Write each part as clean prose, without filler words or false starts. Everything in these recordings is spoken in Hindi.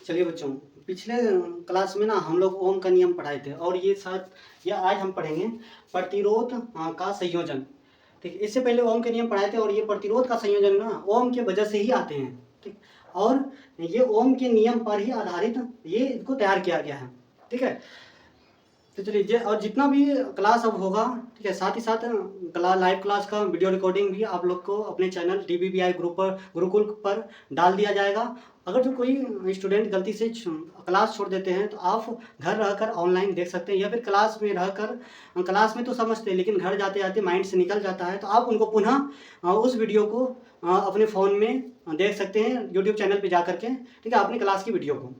चलिए बच्चों, पिछले क्लास में ना हम लोग ओम का नियम पढ़ाए थे और ये आज हम पढ़ेंगे प्रतिरोध का संयोजन। ठीक, इससे पहले ओम के नियम पढ़ाए थे और ये प्रतिरोध का संयोजन ना ओम के वजह से ही आते हैं। ठीक, और ये ओम के नियम पर ही आधारित ये इनको तैयार किया गया है। ठीक है, तो चलिए और जितना भी क्लास अब होगा, ठीक है, साथ ही साथ लाइव क्लास का वीडियो रिकॉर्डिंग भी आप लोग को अपने चैनल DBBI ग्रुप पर गुरुकुल पर डाल दिया जाएगा। अगर जो कोई स्टूडेंट गलती से क्लास छोड़ देते हैं तो आप घर रहकर ऑनलाइन देख सकते हैं, या फिर क्लास में रहकर, क्लास में तो समझते हैं लेकिन घर जाते जाते माइंड से निकल जाता है, तो आप उनको पुनः उस वीडियो को अपने फ़ोन में देख सकते हैं यूट्यूब चैनल पर जा करके। ठीक है, अपनी क्लास की वीडियो को।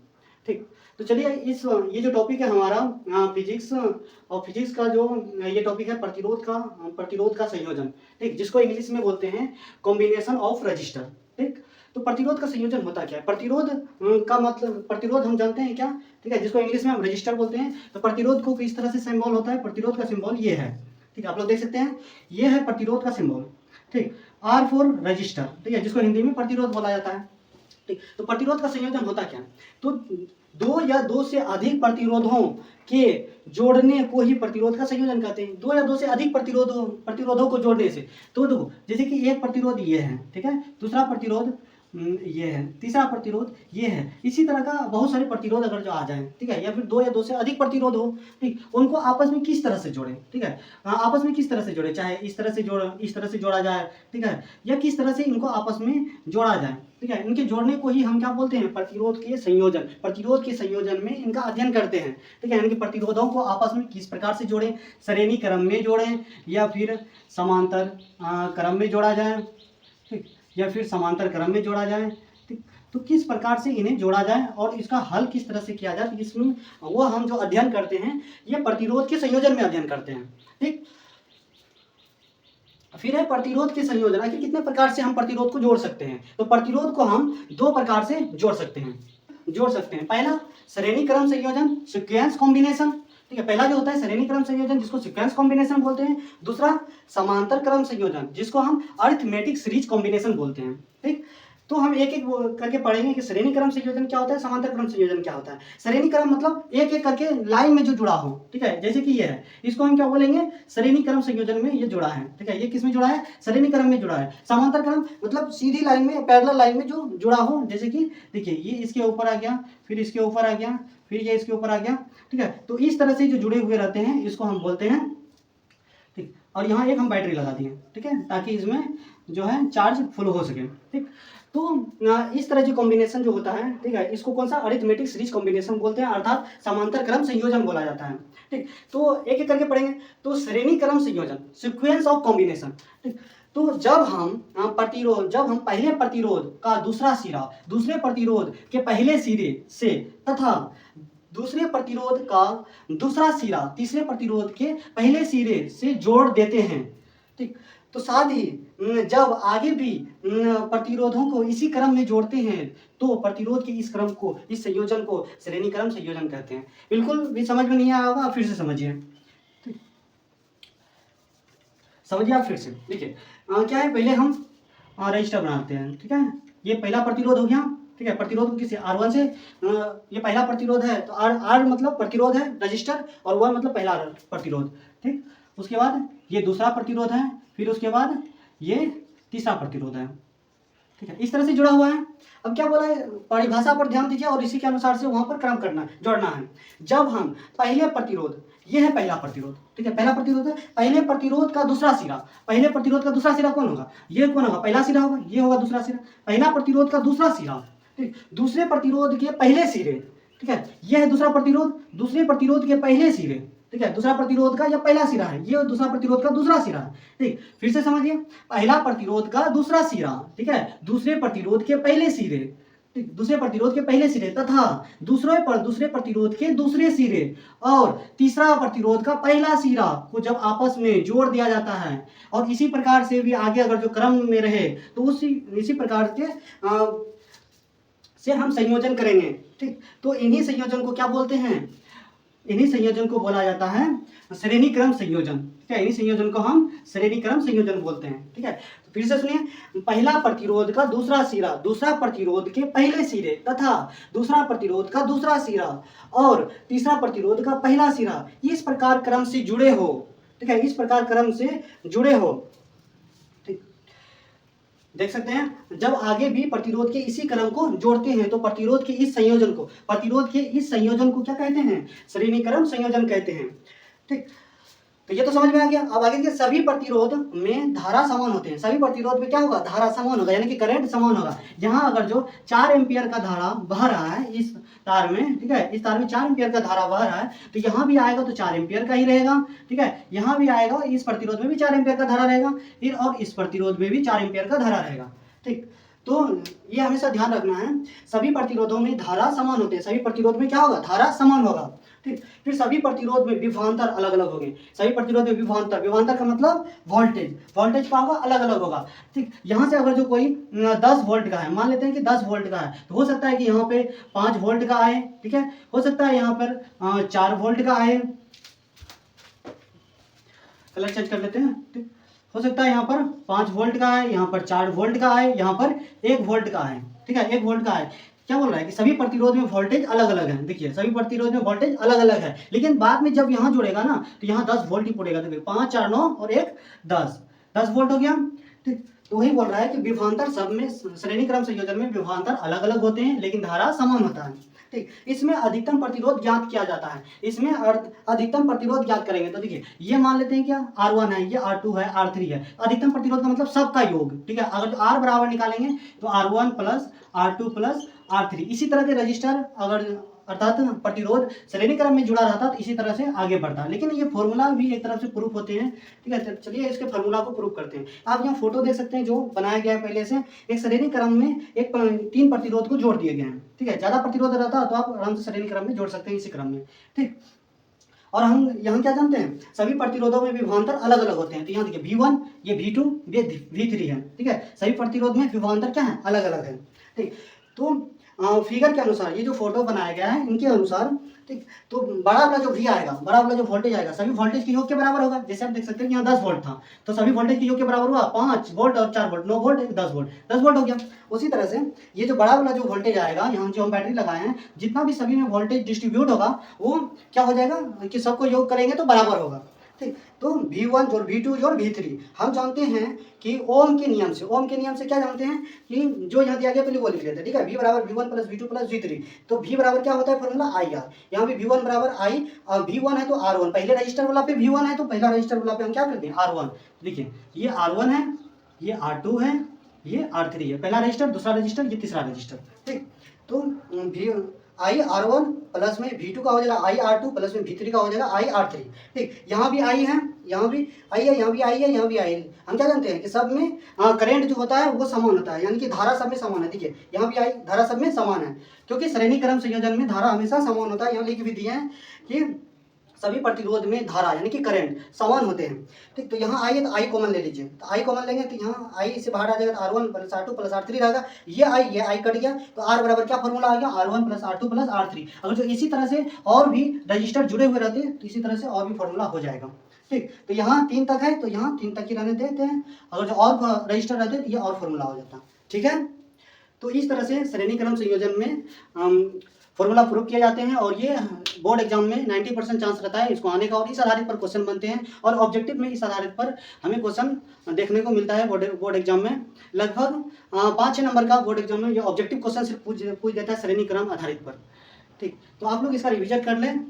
ठीक, तो चलिए ये जो टॉपिक है हमारा फिजिक्स, और फिजिक्स का जो ये टॉपिक है प्रतिरोध का संयोजन। ठीक, जिसको इंग्लिश में बोलते हैं कॉम्बिनेशन ऑफ रजिस्टर। ठीक, तो प्रतिरोध का संयोजन होता क्या है? प्रतिरोध का मतलब, प्रतिरोध हम जानते हैं क्या? ठीक है, जिसको इंग्लिश में हम रजिस्टर बोलते हैं। तो प्रतिरोध को किस तरह से सिंबल होता है? प्रतिरोध का सिंबल ये है। ठीक है, आप लोग देख सकते हैं, ये है प्रतिरोध का सिंबल। ठीक, R फॉर रजिस्टर। ठीक है, जिसको हिंदी में प्रतिरोध बोला जाता है। ठीक, तो प्रतिरोध का संयोजन होता क्या? तो दो या दो से अधिक प्रतिरोधों के जोड़ने को ही प्रतिरोध का संयोजन कहते हैं। दो या दो से अधिक प्रतिरोधों को जोड़ने से, तो देखो जैसे कि एक प्रतिरोध ये है, ठीक है, दूसरा प्रतिरोध ये है, तीसरा प्रतिरोध ये है, इसी तरह का बहुत सारे प्रतिरोध अगर जो आ जाए, ठीक है, या फिर दो या दो से अधिक प्रतिरोध हो, ठीक, उनको आपस में किस तरह से जोड़ें, ठीक है, आपस में किस तरह से जोड़े, चाहे इस तरह से जोड़ा जाए, ठीक है, या किस तरह से इनको आपस में जोड़ा जाए। ठीक है, इनके जोड़ने को ही हम क्या बोलते हैं? प्रतिरोध के संयोजन। प्रतिरोध के संयोजन में इनका अध्ययन करते हैं। ठीक है, इनके प्रतिरोधों को आपस में किस प्रकार से जोड़ें, श्रेणी क्रम में जोड़ें या फिर समांतर क्रम में जोड़ा जाए, ठीक, या फिर समांतर क्रम में जोड़ा जाए। ठीक, तो किस प्रकार से इन्हें जोड़ा जाए और इसका हल किस तरह से किया जाए, इसमें वो हम जो अध्ययन करते हैं ये प्रतिरोध के संयोजन में अध्ययन करते हैं। ठीक, फिर है प्रतिरोध के संयोजन कि कितने प्रकार से हम प्रतिरोध को जोड़ सकते हैं। तो प्रतिरोध को हम दो प्रकार से जोड़ सकते हैं। पहला श्रेणी क्रम संयोजन, सीक्वेंस कॉम्बिनेशन। ठीक है, पहला जो होता है श्रेणी क्रम संयोजन, जिसको सीक्वेंस कॉम्बिनेशन बोलते हैं। दूसरा समांतर क्रम संयोजन, जिसको हम अरिथमेटिक सीरीज कॉम्बिनेशन बोलते हैं। ठीक, तो हम एक एक करके पढ़ेंगे कि श्रेणी क्रम संयोजन क्या होता है, समांतर क्रम संयोजन क्या होता है। श्रेणी क्रम मतलब एक एक करके लाइन में जो जुड़ा हो, ठीक है, जैसे कि ये है, इसको हम क्या बोलेंगे? श्रेणी क्रम संयोजन में ये जुड़ा है। ठीक है, ये किस में जुड़ा है? श्रेणी क्रम में जुड़ा है। समांतर क्रम मतलब सीधी लाइन में, पैरेलल लाइन में जो जुड़ा हो, जैसे कि देखिए ये इसके ऊपर आ गया, फिर इसके ऊपर आ गया, फिर ये इसके ऊपर आ गया। ठीक है, तो इस तरह से जो जुड़े हुए रहते हैं इसको हम बोलते हैं। ठीक, और यहाँ एक हम बैटरी लगा दिए, ठीक है, ताकि इसमें जो है चार्ज फुल हो सके। ठीक, तो इस तरह की कॉम्बिनेशन जो होता है, ठीक है, इसको कौन सा? अरिथमेटिक सीरीज कॉम्बिनेशन बोलते हैं, अर्थात समांतर क्रम संयोजन बोला जाता है। ठीक, तो एक एक करके पढ़ेंगे। तो श्रेणी क्रम संयोजन, सीक्वेंस ऑफ कॉम्बिनेशन। ठीक, तो जब हम पहले प्रतिरोध का दूसरा सिरा दूसरे प्रतिरोध के पहले सिरे से तथा दूसरे प्रतिरोध का दूसरा सिरा तीसरे प्रतिरोध के पहले सिरे से जोड़ देते हैं। ठीक, तो साथ ही जब आगे भी प्रतिरोधों को इसी क्रम में जोड़ते हैं तो प्रतिरोध के इस क्रम को, इस संयोजन को श्रेणी क्रम संयोजन कहते हैं। बिल्कुल भी समझ में नहीं आया होगा, फिर से समझिए। ठीक, समझिए आप फिर से। देखिए क्या है, पहले हम रजिस्टर बनाते हैं। ठीक है, ये पहला प्रतिरोध हो गया। ठीक है, प्रतिरोध को किसी R1 से, ये पहला प्रतिरोध है तो R मतलब प्रतिरोध है रजिस्टर, और 1 मतलब पहला प्रतिरोध। ठीक, उसके बाद ये दूसरा प्रतिरोध है, फिर उसके बाद ये तीसरा प्रतिरोध है। ठीक है, इस तरह से जुड़ा हुआ है। अब क्या बोला है, परिभाषा पर ध्यान दीजिए और इसी के अनुसार से वहां पर क्रम जोड़ना है। जब हम पहले प्रतिरोध, ये है पहला प्रतिरोध, ठीक है, पहला प्रतिरोध है, पहले प्रतिरोध का दूसरा सिरा, पहले प्रतिरोध का दूसरा सिरा कौन होगा? ये कौन होगा? पहला सिरा होगा, ये होगा दूसरा सिरा। पहला प्रतिरोध का दूसरा सिरा, ठीक, दूसरे प्रतिरोध के पहले सिरे, ठीक है, यह है दूसरा प्रतिरोध, दूसरे प्रतिरोध के पहले सिरे, ठीक है, दूसरा प्रतिरोध का यह पहला सिरा है, ये दूसरा प्रतिरोध का दूसरा सिरा है। ठीक, फिर से समझिए, पहला प्रतिरोध का दूसरा सिरा, ठीक है, दूसरे प्रतिरोध के पहले सिरे, ठीक, दूसरे प्रतिरोध के पहले सिरे तथा दूसरे प्रतिरोध के दूसरे सिरे और तीसरा प्रतिरोध का पहला सिरा को जब आपस में जोड़ दिया जाता है, और इसी प्रकार से भी आगे अगर जो क्रम में रहे तो इसी प्रकार से हम संयोजन करेंगे। ठीक, तो इन्हीं संयोजन को क्या बोलते हैं? इन्हीं संयोजन को बोला जाता है श्रेणी क्रम संयोजन। ठीक है, इन्हीं संयोजन को हम श्रेणी क्रम संयोजन बोलते हैं। ठीक है, फिर से सुनिए, पहला प्रतिरोध का दूसरा सिरा दूसरा प्रतिरोध के पहले सिरे तथा दूसरा प्रतिरोध का दूसरा सिरा और तीसरा प्रतिरोध का पहला सिरा इस प्रकार क्रम से जुड़े हो। ठीक है, इस प्रकार क्रम से जुड़े हो। ठीक, देख सकते हैं, जब आगे भी प्रतिरोध के इसी क्रम को जोड़ते हैं तो प्रतिरोध के इस संयोजन को क्या कहते हैं? श्रेणी क्रम संयोजन कहते हैं। ठीक, तो ये तो समझ में आ गया। अब आगे के सभी प्रतिरोध में धारा समान होते हैं। सभी प्रतिरोध में क्या होगा? धारा समान होगा, यानी कि करंट समान होगा। यहाँ अगर जो 4 एम्पियर का धारा बह रहा है इस तार में, ठीक है, इस तार में 4 एम्पियर का धारा बह रहा है, तो यहाँ भी आएगा तो 4 एम्पियर का ही रहेगा। ठीक है, यहाँ भी आएगा, इस प्रतिरोध में भी 4 एम्पियर का धारा रहेगा, फिर और इस प्रतिरोध में भी 4 एम्पियर का धारा रहेगा। ठीक, तो ये हमेशा ध्यान रखना है, सभी प्रतिरोधों में धारा समान होते हैं। सभी प्रतिरोध में क्या होगा? धारा समान होगा। ठीक, फिर सभी प्रतिरोध में विभवांतर अलग अलग होंगे। सभी प्रतिरोध में विभवांतर का मतलब वोल्टेज का होगा, अलग अलग होगा। ठीक, यहाँ से अगर जो कोई 10 वोल्ट का है, मान लेते हैं कि 10 वोल्ट का है, तो हो सकता है कि यहाँ पे 5 वोल्ट का आए। ठीक है, हो सकता है यहाँ पर 4 वोल्ट का आए। कलर चेंज कर लेते हैं। ठीक, हो सकता है यहाँ पर 5 वोल्ट का है, यहाँ पर 4 वोल्ट का है, यहाँ पर 1 वोल्ट का है। ठीक है, 1 वोल्ट का है। क्या बोल रहा है कि सभी प्रतिरोध में वोल्टेज अलग अलग है। देखिए, सभी प्रतिरोध में वोल्टेज अलग अलग है, लेकिन बाद में जब यहाँ जुड़ेगा ना तो यहाँ 10 वोल्ट ही पड़ेगा। देखिए, 5 4 9 और 1 10 वोल्ट हो गया। ठीक, तो वही बोल रहा है कि विभवांतर सब में, श्रेणी क्रम संयोजन में विभवांतर अलग अलग होते हैं लेकिन धारा समान होता है। ठीक, इसमें अधिकतम प्रतिरोध ज्ञात किया जाता है। इसमें अधिकतम प्रतिरोध ज्ञात करेंगे तो देखिए, ये मान लेते हैं क्या R1 है, ये R2 है, R3 है। अधिकतम प्रतिरोध का मतलब सबका योग। ठीक है, अगर R बराबर निकालेंगे तो R1 plus R2 plus R3। इसी तरह के रजिस्टर अगर अर्थात प्रतिरोध श्रेणी क्रम में जुड़ा रहता तो इसी तरह से आगे बढ़ता। लेकिन ये फॉर्मूला भी एक तरफ से प्रूफ होते हैं। ठीक है, तो चलिए इसके फार्मूला को प्रूफ करते हैं। आप यहाँ फोटो देख सकते हैं जो बनाया गया है पहले से। एक श्रेणी क्रम में 3 प्रतिरोध को जोड़ दिए गए हैं। ठीक है, ज्यादा प्रतिरोध रहता तो आप आराम से श्रेणी क्रम में जोड़ सकते हैं इसी क्रम में। ठीक, और हम यहाँ क्या जानते हैं, सभी प्रतिरोधों में विभवांतर अलग अलग होते हैं। तो यहाँ देखिए V1, ये V2, ये V3 है। ठीक है, सभी प्रतिरोध में विभवांतर क्या है? अलग अलग है। ठीक, तो फिगर के अनुसार ये जो फोटो बनाया गया है इनके अनुसार, ठीक, तो बड़ा वाला जो भी आएगा, बड़ा वाला जो वोल्टेज आएगा सभी वोल्टेज के योग के बराबर होगा। जैसे आप देख सकते हैं यहाँ 10 वोल्ट था तो सभी वोल्टेज के योग के बराबर हुआ 5 वोल्ट और 4 वोल्ट, 9 वोल्ट 10 वोल्ट हो गया। उसी तरह से ये जो बड़ा वाला जो वोल्टेज आएगा, यहाँ जो हम बैटरी लगाए हैं, जितना भी सभी में वोल्टेज डिस्ट्रीब्यूट होगा वो क्या हो जाएगा कि सबको योग करेंगे तो बराबर होगा। ठीक, तो V1 जोड़ V2 जोड़ V3 हम जानते हैं कि ओम के नियम से क्या जानते हैं कि जो यहाँ दिया गया पहले वो लिख लेते हैं। ठीक है, V बराबर V1 plus V2 plus V3। तो V बराबर क्या होता है फॉर्मूला IR। यहाँ पे V1 बराबर I और V1 है तो R1, पहले रजिस्टर वाला पे V1 है तो पहला रजिस्टर वाला पे हम क्या करते हैं R1। देखिए, ये R1 है, ये R2 है, ये R3 है। पहला रजिस्टर, दूसरा रजिस्टर, ये तीसरा रजिस्टर। ठीक, तो I R1 प्लस में V2 का हो जाएगा I R2 प्लस में V3 का हो जाएगा I R3। ठीक, यहाँ भी I है, यहाँ भी I है, यहाँ भी I है, यहाँ भी I है। हम क्या जानते हैं कि सब में करंट जो होता है वो समान होता है, यानी कि धारा सब में समान है। देखिए, यहाँ भी I धारा सब में समान है, क्योंकि श्रेणी क्रम संयोजन में धारा हमेशा समान होता है। यहाँ लिख भी दिए हैं कि सभी प्रतिरोध में धारा यानी कि करंट समान होते हैं। ठीक, तो यहाँ आई है तो आई कॉमन ले लीजिए। तो आई कॉमन लेंगे तो यहाँ आई से बाहर आ जाएगा तो R1 plus R2 plus R3 रहेगा। ये आई कट गया तो R बराबर क्या फॉर्मूला आ गया? R1 plus R2 plus R3। अगर जो इसी तरह से और भी रजिस्टर जुड़े हुए रहते हैं तो इसी तरह से और भी फॉर्मूला हो जाएगा। ठीक, तो यहाँ 3 तक है तो यहाँ 3 तक ही रहने देते हैं। अगर जो और रजिस्टर रहते हैं तो ये और फॉर्मूला हो जाता। ठीक है, तो इस तरह से श्रेणी क्रम संयोजन में फॉर्मूला प्रूव किए जाते हैं और ये बोर्ड एग्जाम में 90% चांस रहता है इसको आने का, और इस आधारित पर क्वेश्चन बनते हैं और ऑब्जेक्टिव में इस आधारित पर हमें क्वेश्चन देखने को मिलता है। बोर्ड एग्जाम में लगभग 5-6 नंबर का बोर्ड एग्जाम में ये ऑब्जेक्टिव क्वेश्चन सिर्फ पूछ देता है श्रेणी क्रम आधारित पर। ठीक, तो आप लोग इसका रिविजन कर लें।